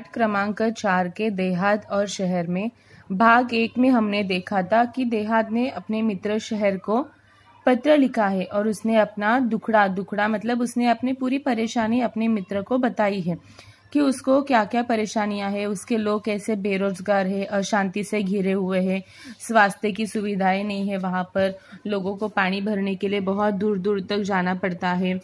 पाठ क्रमांक 4 के देहात और शहर में भाग 1 में हमने देखा था कि देहात ने अपने मित्र शहर को पत्र लिखा है और उसने अपना दुखड़ा मतलब उसने अपनी पूरी परेशानी अपने मित्र को बताई है कि उसको क्या क्या परेशानियां हैं, उसके लोग कैसे बेरोजगार है, अशांति से घिरे हुए हैं, स्वास्थ्य की सुविधाएं नहीं है, वहां पर लोगों को पानी भरने के लिए बहुत दूर दूर तक जाना पड़ता है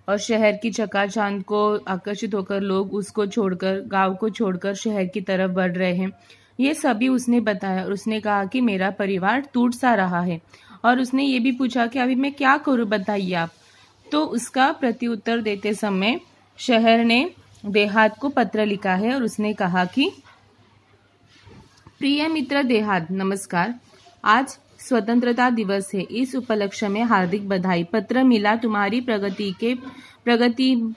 और शहर की चकाचौंध को आकर्षित होकर लोग उसको छोड़कर, गांव को छोड़कर शहर की तरफ बढ़ रहे हैं। ये सभी उसने बताया और उसने कहा कि मेरा परिवार टूट सा रहा है और उसने ये भी पूछा कि अभी मैं क्या करूं, बताइए आप। तो उसका प्रत्युत्तर देते समय शहर ने देहात को पत्र लिखा है और उसने कहा कि प्रिय मित्र देहात, नमस्कार। आज स्वतंत्रता दिवस है। इस उपलक्ष्य में हार्दिक बधाई। पत्र मिला, तुम्हारी प्रगति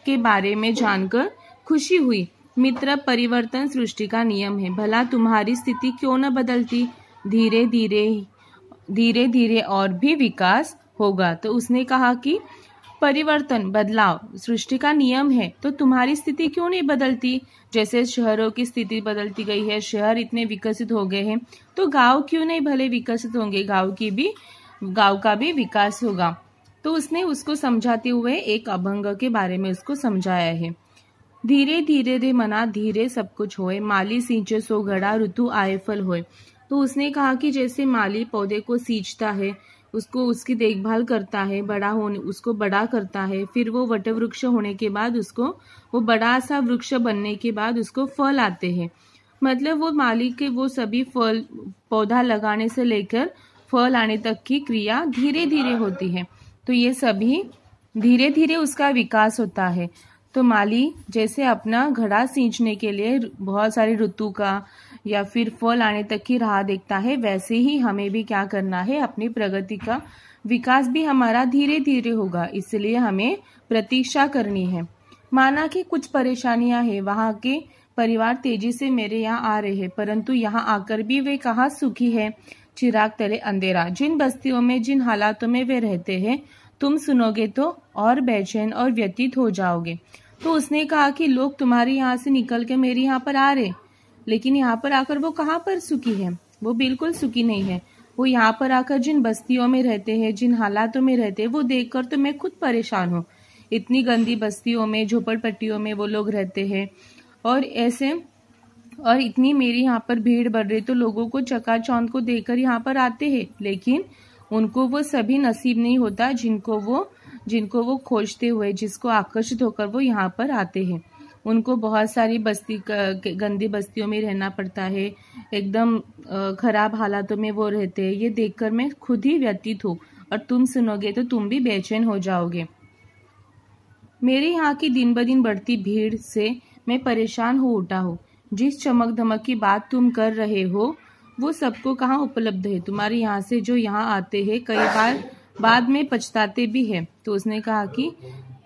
के बारे में जानकर खुशी हुई। मित्र, परिवर्तन सृष्टि का नियम है। भला तुम्हारी स्थिति क्यों न बदलती? धीरे धीरे और भी विकास होगा। तो उसने कहा कि परिवर्तन, बदलाव सृष्टि का नियम है, तो तुम्हारी स्थिति क्यों नहीं बदलती? जैसे शहरों की स्थिति बदलती गई है, शहर इतने विकसित हो गए हैं, तो गांव क्यों नहीं भले विकसित होंगे? गांव का भी विकास होगा। तो उसने उसको समझाते हुए एक अभंग के बारे में उसको समझाया है। धीरे धीरे रे मना धीरे सब कुछ होए, माली सींचे सो घड़ा ऋतु आए फल होए। तो उसने कहा कि जैसे माली पौधे को सींचता है, उसको उसकी देखभाल करता है, उसको बड़ा करता है, फिर वो वटवृक्ष होने के बाद उसको वो बड़ा सा वृक्ष बनने के बाद उसको फल आते हैं। मतलब वो माली के वो सभी फल, पौधा लगाने से लेकर फल आने तक की क्रिया धीरे धीरे होती है। तो ये सभी धीरे धीरे उसका विकास होता है। तो माली जैसे अपना घड़ा सींचने के लिए बहुत सारी ऋतु का या फिर फल आने तक की राह देखता है, वैसे ही हमें भी क्या करना है, अपनी प्रगति का विकास भी हमारा धीरे धीरे होगा, इसलिए हमें प्रतीक्षा करनी है। माना कि कुछ परेशानियां हैं, वहां के परिवार तेजी से मेरे यहाँ आ रहे हैं, परंतु यहाँ आकर भी वे कहाँ सुखी है। चिराग तले अंधेरा। जिन बस्तियों में, जिन हालातों में वे रहते हैं, तुम सुनोगे तो और बेचैन और व्यतीत हो जाओगे। तो उसने कहा कि लोग तुम्हारे यहाँ से निकल के मेरे यहाँ पर आ रहे, लेकिन यहाँ पर आकर वो कहाँ पर सुखी है? वो बिल्कुल सुखी नहीं है। वो यहाँ पर आकर जिन बस्तियों में रहते हैं, जिन हालातों में रहते हैं, वो देखकर तो मैं खुद परेशान हूँ। इतनी गंदी बस्तियों में, झोपड़पट्टियों में वो लोग रहते हैं और इतनी मेरी यहाँ पर भीड़ बढ़ रही, तो लोगों को चकाचौंध को देखकर यहाँ पर आते हैं, लेकिन उनको वो सभी नसीब नहीं होता जिनको वो खोजते हुए, जिसको आकर्षित होकर वो यहाँ पर आते हैं। उनको बहुत सारी गंदी बस्तियों में रहना पड़ता है, एकदम खराब हालातों में वो रहते हैं। ये देखकर मैं खुद ही व्यतीत हूँ और तुम सुनोगे तो तुम भी बेचैन हो जाओगे। मेरे यहाँ की दिन ब दिन बढ़ती भीड़ से मैं परेशान हो उठा हूँ। जिस चमक धमक की बात तुम कर रहे हो, वो सबको कहाँ उपलब्ध है? तुम्हारे यहाँ से जो यहाँ आते हैं, कई बार बाद में पछताते भी हैं। तो उसने कहा कि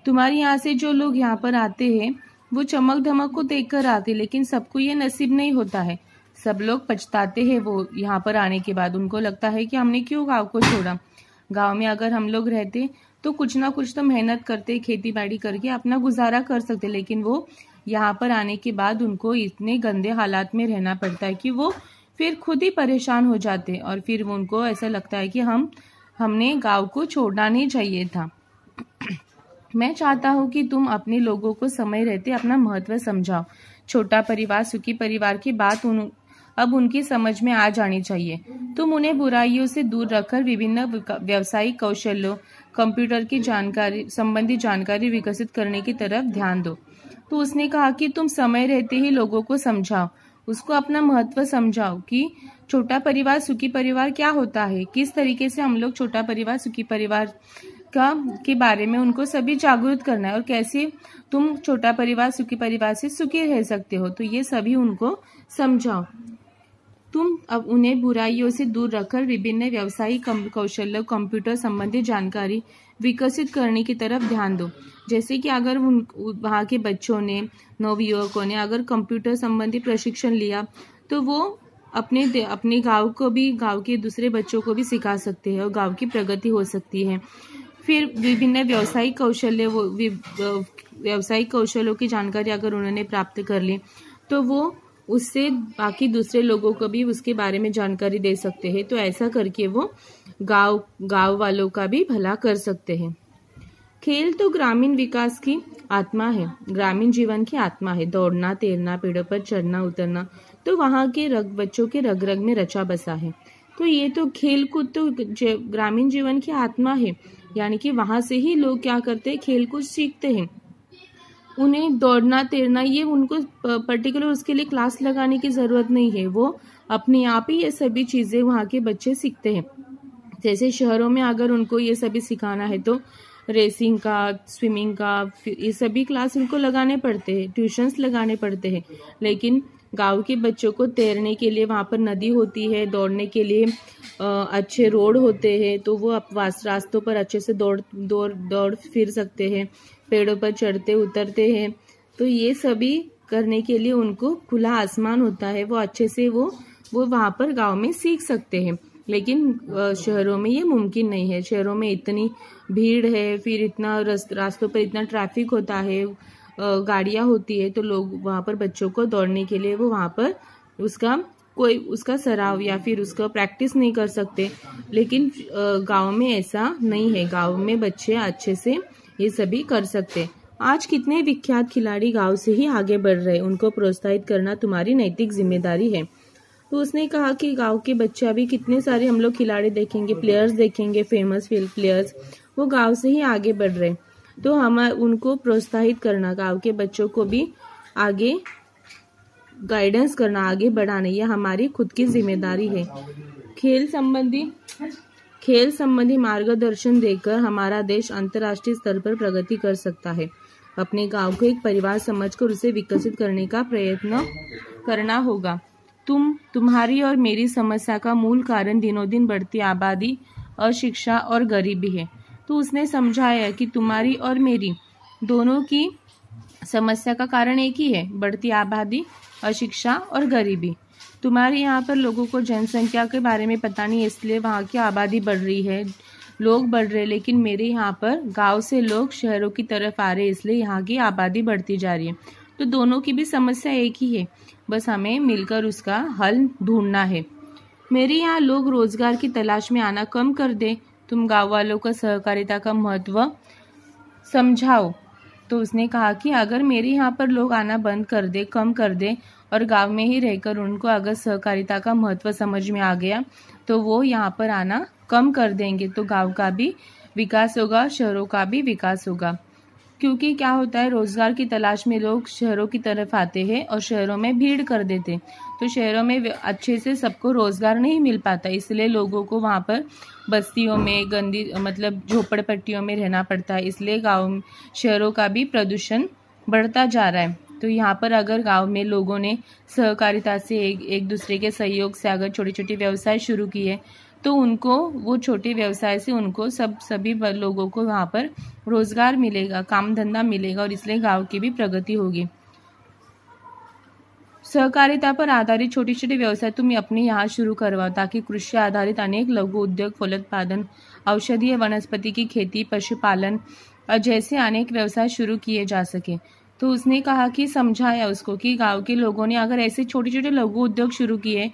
तुम्हारे यहाँ से जो लोग यहाँ पर आते हैं, वो चमक धमक को देखकर आते, लेकिन सबको ये नसीब नहीं होता है। सब लोग पछताते हैं वो यहाँ पर आने के बाद। उनको लगता है कि हमने क्यों गांव को छोड़ा। गांव में अगर हम लोग रहते तो कुछ ना कुछ तो मेहनत करते, खेती बाड़ी करके अपना गुजारा कर सकते, लेकिन वो यहाँ पर आने के बाद उनको इतने गंदे हालात में रहना पड़ता है कि वो फिर खुद ही परेशान हो जाते हैं और फिर उनको ऐसा लगता है कि हमने गांव को छोड़ना नहीं चाहिए था। मैं चाहता हूँ कि तुम अपने लोगों को समय रहते अपना महत्व समझाओ। छोटा परिवार, सुखी परिवार की बात अब उनकी समझ में आ जानी चाहिए। तुम उन्हें बुराइयों से दूर रखकर विभिन्न व्यावसायिक कौशलों, कंप्यूटर की संबंधी जानकारी विकसित करने की तरफ ध्यान दो। तो उसने कहा कि तुम समय रहते ही लोगों को समझाओ, उसको अपना महत्व समझाओ कि छोटा परिवार सुखी परिवार क्या होता है, किस तरीके से हम लोग छोटा परिवार सुखी परिवार के बारे में उनको सभी जागरूक करना है और कैसे तुम छोटा परिवार सुखी परिवार से सुखी रह सकते हो। तो ये सभी उनको समझाओ। तुम अब उन्हें बुराइयों से दूर रखकर विभिन्न व्यावसायिक कौशल, कंप्यूटर संबंधी जानकारी विकसित करने की तरफ ध्यान दो। जैसे कि अगर वहाँ के बच्चों ने, नवयुवकों ने अगर कंप्यूटर संबंधी प्रशिक्षण लिया, तो वो अपने गांव के दूसरे बच्चों को भी सिखा सकते हैं और गांव की प्रगति हो सकती है। फिर विभिन्न व्यावसायिक कौशलों की जानकारी अगर उन्होंने प्राप्त कर ली, तो वो उससे बाकी दूसरे लोगों को भी उसके बारे में जानकारी दे सकते हैं। तो ऐसा करके वो गांव वालों का भी भला कर सकते हैं। खेल तो ग्रामीण विकास की आत्मा है, ग्रामीण जीवन की आत्मा है। दौड़ना, तैरना, पेड़ों पर चढ़ना उतरना तो वहाँ के बच्चों के रग रग में रचा बसा है। तो ये तो खेल कूद तो ग्रामीण जीवन की आत्मा है, यानी कि वहां से ही लोग क्या करते हैं, खेल कूद सीखते हैं। उन्हें दौड़ना, तैरना ये उनको पर्टिकुलर उसके लिए क्लास लगाने की जरूरत नहीं है, वो अपने आप ही ये सभी चीजें वहाँ के बच्चे सीखते हैं। जैसे शहरों में अगर उनको ये सभी सिखाना है तो रेसिंग का, स्विमिंग का, ये सभी क्लास उनको लगाने पड़ते हैं, ट्यूशन्स लगाने पड़ते हैं। लेकिन गांव के बच्चों को तैरने के लिए वहाँ पर नदी होती है, दौड़ने के लिए अच्छे रोड होते हैं, तो वो रास्तों पर अच्छे से दौड़ फिर सकते हैं, पेड़ों पर चढ़ते उतरते हैं। तो ये सभी करने के लिए उनको खुला आसमान होता है, वो अच्छे से वो वहाँ पर गांव में सीख सकते हैं। लेकिन शहरों में ये मुमकिन नहीं है। शहरों में इतनी भीड़ है, फिर इतना रास्तों पर इतना ट्रैफिक होता है, गाड़ियां होती है, तो लोग वहाँ पर बच्चों को दौड़ने के लिए वो वहाँ पर उसका सराव या फिर उसका प्रैक्टिस नहीं कर सकते। लेकिन गांव में ऐसा नहीं है, गांव में बच्चे अच्छे से ये सभी कर सकते। आज कितने विख्यात खिलाड़ी गांव से ही आगे बढ़ रहे, उनको प्रोत्साहित करना तुम्हारी नैतिक जिम्मेदारी है। तो उसने कहा कि गांव के बच्चे, अभी कितने सारे हम लोग खिलाड़ी देखेंगे, प्लेयर्स देखेंगे, फेमस प्लेयर्स, वो गांव से ही आगे बढ़ रहे। तो हम उनको प्रोत्साहित करना, गांव के बच्चों को भी आगे गाइडेंस करना, आगे बढ़ाना, ये हमारी खुद की जिम्मेदारी है। खेल संबंधी मार्गदर्शन देकर हमारा देश अंतर्राष्ट्रीय स्तर पर प्रगति कर सकता है। अपने गांव को एक परिवार समझकर उसे विकसित करने का प्रयत्न करना होगा। तुम्हारी और मेरी समस्या का मूल कारण दिनों दिन बढ़ती आबादी, अशिक्षा और गरीबी है। तो उसने समझाया कि तुम्हारी और मेरी दोनों की समस्या का कारण एक ही है, बढ़ती आबादी, अशिक्षा और गरीबी। तुम्हारे यहाँ पर लोगों को जनसंख्या के बारे में पता नहीं, इसलिए वहाँ की आबादी बढ़ रही है, लोग बढ़ रहे, लेकिन मेरे यहाँ पर गांव से लोग शहरों की तरफ आ रहे, इसलिए यहाँ की आबादी बढ़ती जा रही है। तो दोनों की भी समस्या एक ही है, बस हमें मिलकर उसका हल ढूंढना है। मेरे यहाँ लोग रोजगार की तलाश में आना कम कर दे, तुम गांव वालों को सहकारिता का महत्व समझाओ। तो उसने कहा कि अगर मेरे यहाँ पर लोग आना बंद कर दे, कम कर दे, और गांव में ही रहकर उनको अगर सहकारिता का महत्व समझ में आ गया तो वो यहाँ पर आना कम कर देंगे, तो गांव का भी विकास होगा, शहरों का भी विकास होगा। क्योंकि क्या होता है, रोजगार की तलाश में लोग शहरों की तरफ आते हैं और शहरों में भीड़ कर देते, तो शहरों में अच्छे से सबको रोजगार नहीं मिल पाता, इसलिए लोगों को वहाँ पर बस्तियों में मतलब झोपड़पट्टियों में रहना पड़ता है। इसलिए शहरों का भी प्रदूषण बढ़ता जा रहा है। तो यहाँ पर अगर गांव में लोगों ने सहकारिता से एक दूसरे के सहयोग से अगर छोटे छोटे व्यवसाय शुरू किए तो उनको वो छोटे व्यवसाय से उनको सभी लोगों को वहाँ पर रोजगार मिलेगा, काम धंधा मिलेगा, और इसलिए गांव की भी प्रगति होगी। सहकारिता पर आधारित छोटे छोटे व्यवसाय तुम अपने यहाँ शुरू करवाओ, ताकि कृषि आधारित अनेक लघु उद्योग, फलोत्पादन, औषधीय वनस्पति की खेती, पशुपालन जैसे अनेक व्यवसाय शुरू किए जा सके। तो उसने कहा कि समझाया उसको कि गांव के लोगों ने अगर ऐसे छोटे छोटे लघु उद्योग शुरू किए,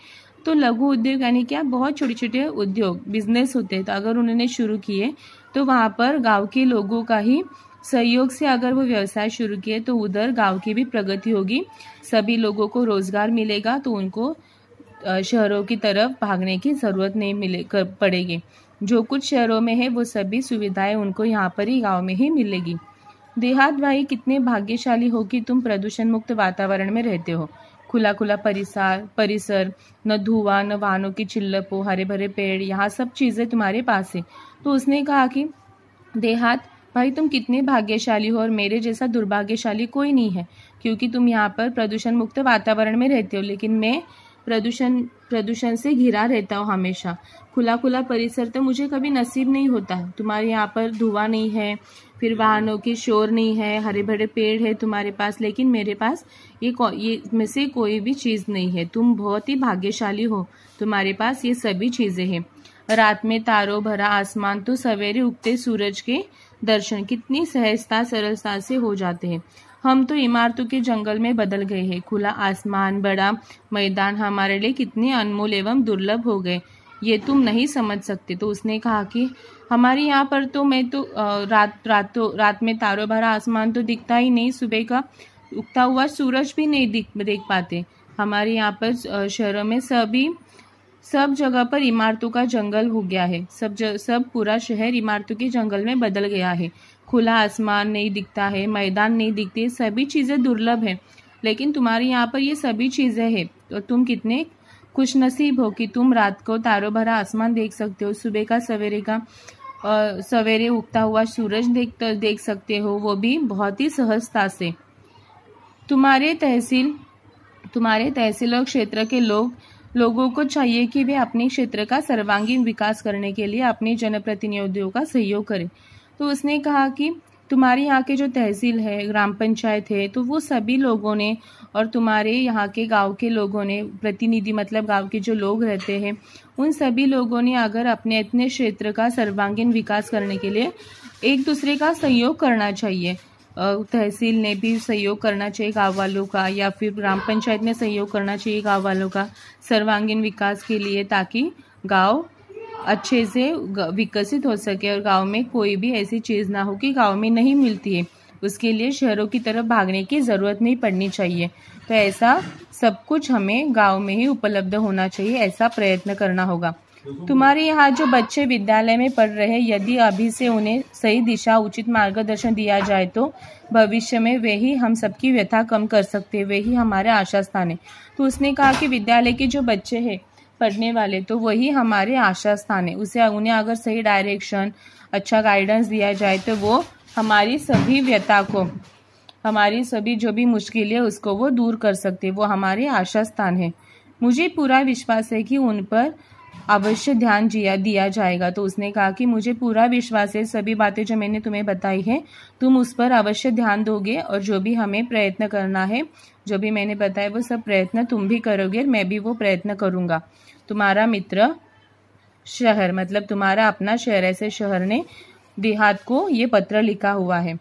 तो लघु उद्योग यानी क्या, बहुत छोटे छोटे उद्योग, बिजनेस होते हैं, तो अगर उन्होंने शुरू किए तो वहां पर गांव के लोगों का ही सहयोग से अगर वो व्यवसाय शुरू किए तो उधर गांव की भी प्रगति होगी, सभी लोगों को रोजगार मिलेगा, तो उनको शहरों की तरफ भागने की जरूरत नहीं पड़ेगी। जो कुछ शहरों में है वो सभी सुविधाएं उनको यहाँ पर ही गाँव में ही मिलेगी। देहात भाई कितने भाग्यशाली हो कि तुम प्रदूषण मुक्त वातावरण में रहते हो, खुला खुला परिसर, न धुआं, न वाहनों की चिल्लप हो, हरे भरे पेड़, यहाँ सब चीजें तुम्हारे पास है। तो उसने कहा कि देहात भाई तुम कितने भाग्यशाली हो, और मेरे जैसा दुर्भाग्यशाली कोई नहीं है, क्योंकि तुम यहाँ पर प्रदूषण मुक्त वातावरण में रहते हो, लेकिन मैं प्रदूषण से घिरा रहता हूँ हमेशा। खुला खुला परिसर तो मुझे कभी नसीब नहीं होता। तुम्हारे यहाँ पर धुआं नहीं है, फिर वाहनों की शोर नहीं है, हरे भरे पेड़ है तुम्हारे पास, लेकिन मेरे पास ये में से कोई भी चीज़ नहीं है। तुम बहुत ही भाग्यशाली हो, तुम्हारे पास ये सभी चीज़ें हैं। रात में तारों भरा आसमान तो सवेरे उगते सूरज के दर्शन कितनी सहजता सरलता से हो जाते हैं। हम तो इमारतों के जंगल में बदल गए हैं। खुला आसमान, बड़ा मैदान हमारे लिए कितने अनमोल एवं दुर्लभ हो गए, ये तुम नहीं समझ सकते। तो उसने कहा कि हमारे यहाँ पर तो मैं तो रात में तारों भरा आसमान तो दिखता ही नहीं, सुबह का उगता हुआ सूरज भी नहीं देख पाते। हमारे यहाँ पर शहरों में सब जगह पर इमारतों का जंगल हो गया है। सब पूरा शहर इमारतों के जंगल में बदल गया है। खुला आसमान नहीं दिखता है, मैदान नहीं दिखते, सभी चीज़ें दुर्लभ है। लेकिन तुम्हारे यहाँ पर ये सभी चीज़ें हैं, तो तुम कितने खुशनसीब हो कि तुम रात को तारों भरा आसमान देख सकते हो, सुबह का सवेरे उगता हुआ सूरज देख सकते हो, वो भी बहुत ही सहजता से। तुम्हारे तहसील और क्षेत्र के लोगों को चाहिए कि वे अपने क्षेत्र का सर्वांगीण विकास करने के लिए अपने जनप्रतिनिधियों का सहयोग करें। तो उसने कहा कि तुम्हारे यहाँ के जो तहसील है, ग्राम पंचायत है, तो वो सभी लोगों ने और तुम्हारे यहाँ के गांव के लोगों ने, प्रतिनिधि मतलब गांव के जो लोग रहते हैं, उन सभी लोगों ने अगर अपने क्षेत्र का सर्वांगीण विकास करने के लिए एक दूसरे का सहयोग करना चाहिए। तहसील ने भी सहयोग करना चाहिए गाँव वालों का, या फिर ग्राम पंचायत ने सहयोग करना चाहिए गाँव वालों का सर्वांगीण विकास के लिए, ताकि गाँव अच्छे से विकसित हो सके और गांव में कोई भी ऐसी चीज़ ना हो कि गांव में नहीं मिलती है, उसके लिए शहरों की तरफ भागने की ज़रूरत नहीं पड़नी चाहिए। तो ऐसा सब कुछ हमें गांव में ही उपलब्ध होना चाहिए, ऐसा प्रयत्न करना होगा। तुम्हारे यहाँ जो बच्चे विद्यालय में पढ़ रहे हैं, यदि अभी से उन्हें सही दिशा, उचित मार्गदर्शन दिया जाए तो भविष्य में वे ही हम सबकी व्यथा कम कर सकते हैं, वे ही हमारे आशा स्थान है। तो उसने कहा कि विद्यालय के जो बच्चे हैं पढ़ने वाले, तो वही हमारे आशा स्थान है। उन्हें अगर सही डायरेक्शन, अच्छा गाइडेंस दिया जाए तो वो हमारी सभी व्यथा को, हमारी सभी जो भी मुश्किलें उसको वो दूर कर सकते, वो हमारे आशा स्थान है। मुझे पूरा विश्वास है कि उन पर अवश्य ध्यान दिया जाएगा। तो उसने कहा कि मुझे पूरा विश्वास है, सभी बातें जो मैंने तुम्हें बताई है तुम उस पर अवश्य ध्यान दोगे, और जो भी हमें प्रयत्न करना है, जो भी मैंने बताया वो सब प्रयत्न तुम भी करोगे और मैं भी वो प्रयत्न करूँगा। तुम्हारा मित्र शहर, मतलब तुम्हारा अपना शहर, ऐसे शहर ने देहात को ये पत्र लिखा हुआ है।